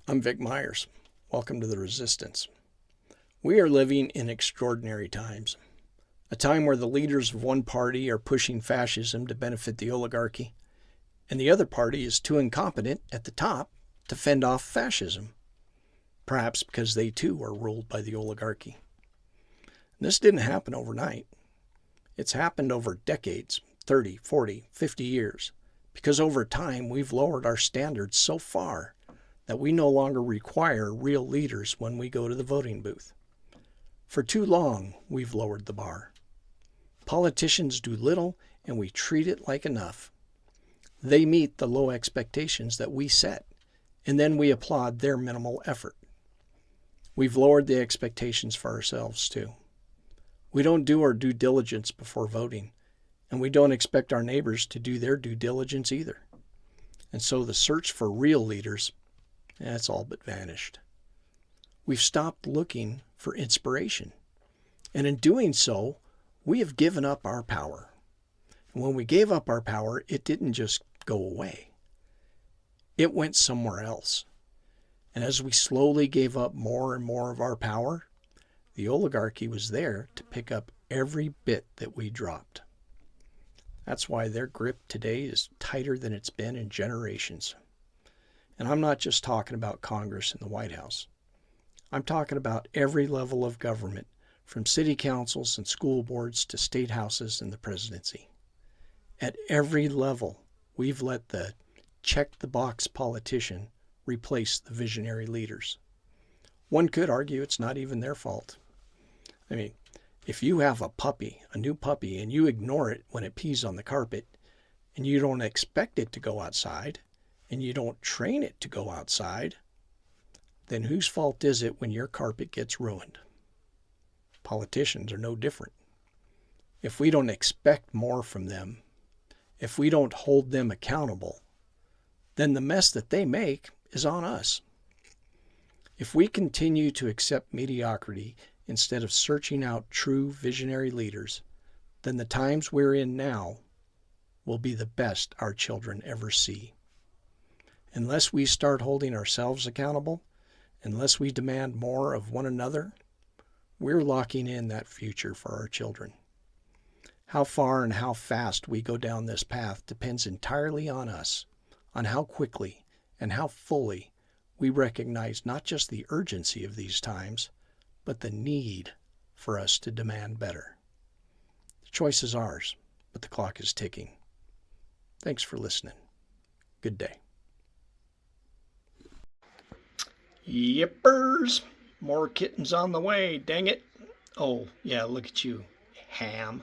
I'm Vic Myers. Welcome to the Resistance. We are living in extraordinary times. A time where the leaders of one party are pushing fascism to benefit the oligarchy, and the other party is too incompetent at the top to fend off fascism, perhaps because they too are ruled by the oligarchy. And this didn't happen overnight. It's happened over decades, 30, 40, 50 years, because over time we've lowered our standards so far that we no longer require real leaders when we go to the voting booth. For too long, we've lowered the bar. Politicians do little, and we treat it like enough. They meet the low expectations that we set, and then we applaud their minimal effort. We've lowered the expectations for ourselves, too. We don't do our due diligence before voting, and we don't expect our neighbors to do their due diligence either. And so the search for real leaders, that's all but vanished. We've stopped looking for inspiration. And in doing so, we have given up our power. And when we gave up our power, it didn't just go away. It went somewhere else. And as we slowly gave up more and more of our power, the oligarchy was there to pick up every bit that we dropped. That's why their grip today is tighter than it's been in generations. And I'm not just talking about Congress and the White House. I'm talking about every level of government, from city councils and school boards to state houses and the presidency. At every level, we've let the check-the-box politician replace the visionary leaders. One could argue it's not even their fault. I mean, if you have a new puppy, and you ignore it when it pees on the carpet, and you don't expect it to go outside, and you don't train it to go outside, then whose fault is it when your carpet gets ruined? Politicians are no different. If we don't expect more from them, if we don't hold them accountable, then the mess that they make is on us. If we continue to accept mediocrity instead of searching out true visionary leaders, then the times we're in now will be the best our children ever see. Unless we start holding ourselves accountable, unless we demand more of one another, we're locking in that future for our children. How far and how fast we go down this path depends entirely on us, on how quickly and how fully we recognize not just the urgency of these times, but the need for us to demand better. The choice is ours, but the clock is ticking. Thanks for listening. Good day. Yippers! More kittens on the way, dang it. Oh, yeah, look at you, ham.